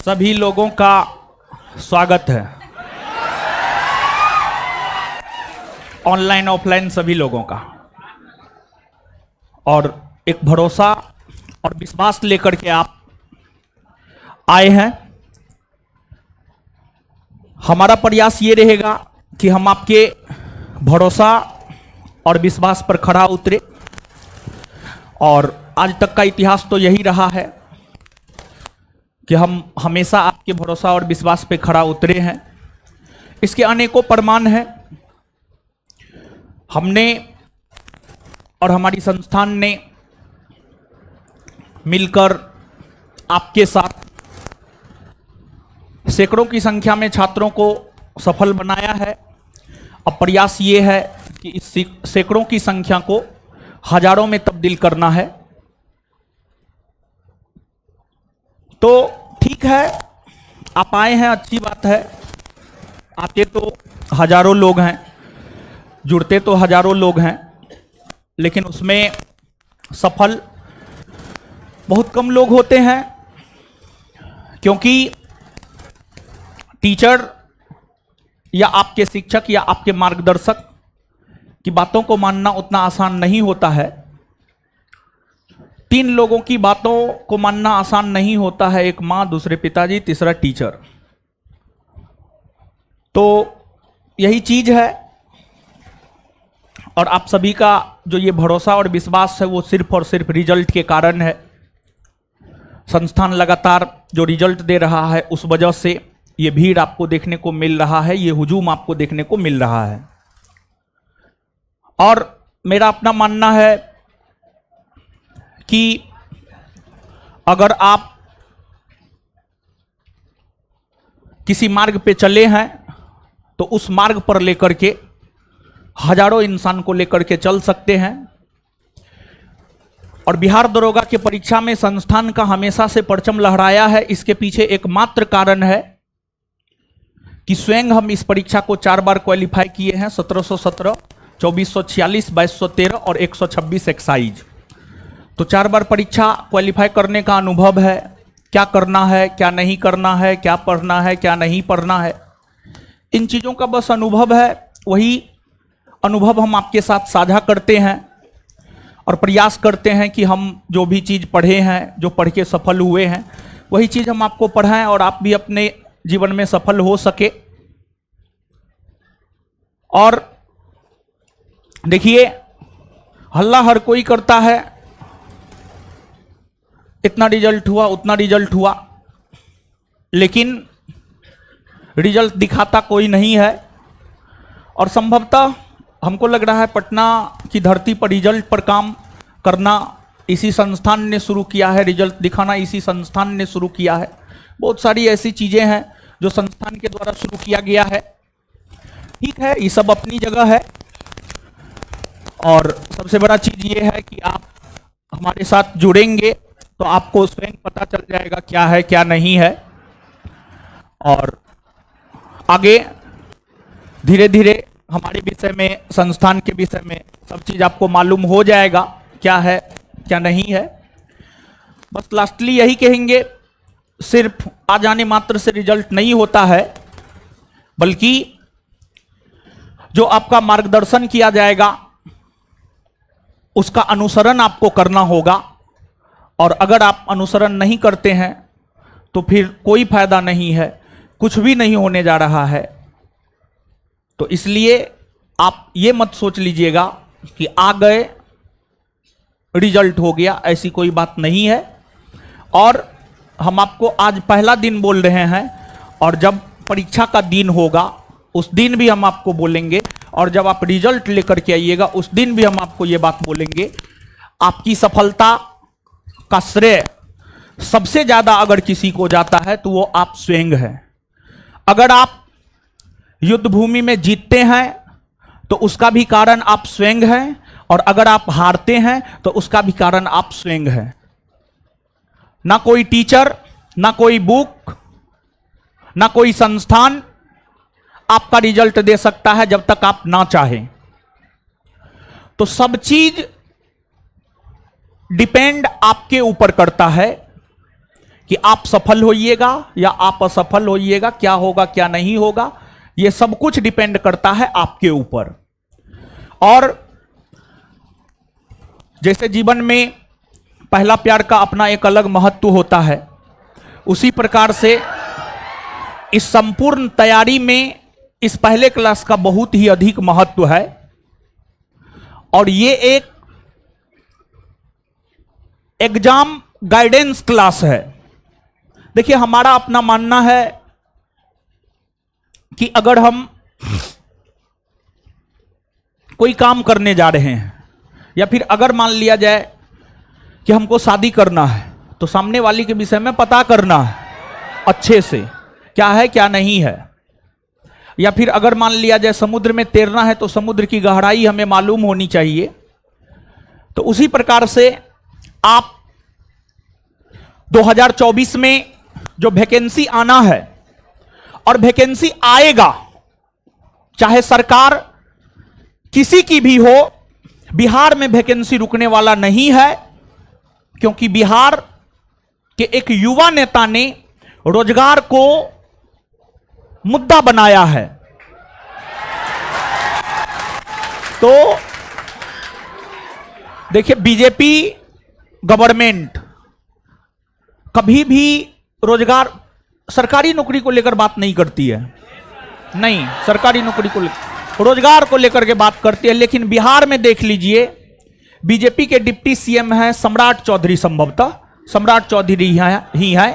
सभी लोगों का स्वागत है। ऑनलाइन ऑफलाइन सभी लोगों का, और एक भरोसा और विश्वास लेकर के आप आए हैं। हमारा प्रयास ये रहेगा कि हम आपके भरोसा और विश्वास पर खरा उतरे, और आज तक का इतिहास तो यही रहा है कि हम हमेशा आपके भरोसा और विश्वास पे खरा उतरे हैं। इसके अनेकों प्रमाण हैं। हमने और हमारी संस्थान ने मिलकर आपके साथ सैकड़ों की संख्या में छात्रों को सफल बनाया है। अब प्रयास ये है कि इस सैकड़ों की संख्या को हजारों में तब्दील करना है। तो ठीक है, आप आए हैं, अच्छी बात है। आते तो हजारों लोग हैं, जुड़ते तो हजारों लोग हैं, लेकिन उसमें सफल बहुत कम लोग होते हैं, क्योंकि टीचर या आपके शिक्षक या आपके मार्गदर्शक की बातों को मानना उतना आसान नहीं होता है। 3 लोगों की बातों को मानना आसान नहीं होता है, एक माँ, दूसरे पिताजी, तीसरा टीचर। तो यही चीज है, और आप सभी का जो ये भरोसा और विश्वास है वो सिर्फ और सिर्फ रिजल्ट के कारण है। संस्थान लगातार जो रिजल्ट दे रहा है उस वजह से ये भीड़ आपको देखने को मिल रहा है, ये हुजूम आपको देखने को मिल रहा है। और मेरा अपना मानना है कि अगर आप किसी मार्ग पे चले हैं तो उस मार्ग पर लेकर के हजारों इंसान को लेकर के चल सकते हैं। और बिहार दरोगा के परीक्षा में संस्थान का हमेशा से परचम लहराया है। इसके पीछे एकमात्र कारण है कि स्वयं हम इस परीक्षा को 4 बार क्वालिफाई किए हैं, 1717, 2446, 2213 और 126 एक्साइज। तो 4 बार परीक्षा क्वालिफाई करने का अनुभव है, क्या करना है, क्या नहीं करना है, क्या पढ़ना है, क्या नहीं पढ़ना है, इन चीज़ों का बस अनुभव है। वही अनुभव हम आपके साथ साझा करते हैं और प्रयास करते हैं कि हम जो भी चीज़ पढ़े हैं, जो पढ़ के सफल हुए हैं, वही चीज़ हम आपको पढ़ाएं और आप भी अपने जीवन में सफल हो सके। और देखिए, हल्ला हर कोई करता है, इतना रिजल्ट हुआ, उतना रिजल्ट हुआ, लेकिन रिजल्ट दिखाता कोई नहीं है। और संभवतः हमको लग रहा है पटना की धरती पर रिजल्ट पर काम करना इसी संस्थान ने शुरू किया है, रिजल्ट दिखाना इसी संस्थान ने शुरू किया है। बहुत सारी ऐसी चीजें हैं जो संस्थान के द्वारा शुरू किया गया है। ठीक है, ये सब अपनी जगह है, और सबसे बड़ा चीज ये है कि आप हमारे साथ जुड़ेंगे तो आपको स्वयं पता चल जाएगा क्या है क्या नहीं है, और आगे धीरे धीरे हमारे विषय में, संस्थान के विषय में सब चीज आपको मालूम हो जाएगा क्या है क्या नहीं है। बस लास्टली यही कहेंगे, सिर्फ आ जाने मात्र से रिजल्ट नहीं होता है, बल्कि जो आपका मार्गदर्शन किया जाएगा उसका अनुसरण आपको करना होगा। और अगर आप अनुसरण नहीं करते हैं तो फिर कोई फायदा नहीं है, कुछ भी नहीं होने जा रहा है। तो इसलिए आप ये मत सोच लीजिएगा कि आ गए रिजल्ट हो गया, ऐसी कोई बात नहीं है। और हम आपको आज पहला दिन बोल रहे हैं, और जब परीक्षा का दिन होगा उस दिन भी हम आपको बोलेंगे, और जब आप रिजल्ट लेकर के आइएगा उस दिन भी हम आपको ये बात बोलेंगे। आपकी सफलता का श्रेय सबसे ज्यादा अगर किसी को जाता है तो वो आप स्वयं हैं। अगर आप युद्ध भूमि में जीतते हैं तो उसका भी कारण आप स्वयं हैं, और अगर आप हारते हैं तो उसका भी कारण आप स्वयं हैं। ना कोई टीचर, ना कोई बुक, ना कोई संस्थान आपका रिजल्ट दे सकता है जब तक आप ना चाहें। तो सब चीज डिपेंड आपके ऊपर करता है कि आप सफल होइएगा या आप असफल होइएगा, क्या होगा क्या नहीं होगा, यह सब कुछ डिपेंड करता है आपके ऊपर। और जैसे जीवन में पहला प्यार का अपना एक अलग महत्व होता है, उसी प्रकार से इस संपूर्ण तैयारी में इस पहले क्लास का बहुत ही अधिक महत्व है। और ये एक एग्जाम गाइडेंस क्लास है। देखिए, हमारा अपना मानना है कि अगर हम कोई काम करने जा रहे हैं, या फिर अगर मान लिया जाए कि हमको शादी करना है, तो सामने वाली के विषय में पता करना है अच्छे से, क्या है क्या नहीं है। या फिर अगर मान लिया जाए समुद्र में तैरना है, तो समुद्र की गहराई हमें मालूम होनी चाहिए। तो उसी प्रकार से आप 2024 में जो वैकेंसी आना है, और वैकेंसी आएगा, चाहे सरकार किसी की भी हो, बिहार में वैकेंसी रुकने वाला नहीं है, क्योंकि बिहार के एक युवा नेता ने रोजगार को मुद्दा बनाया है। तो देखिए, बीजेपी गवर्नमेंट कभी भी रोजगार, सरकारी नौकरी को लेकर बात नहीं करती है, नहीं, सरकारी नौकरी को रोजगार को लेकर के बात करती है। लेकिन बिहार में देख लीजिए, बीजेपी के डिप्टी सीएम हैं सम्राट चौधरी, संभवतः सम्राट चौधरी ही है।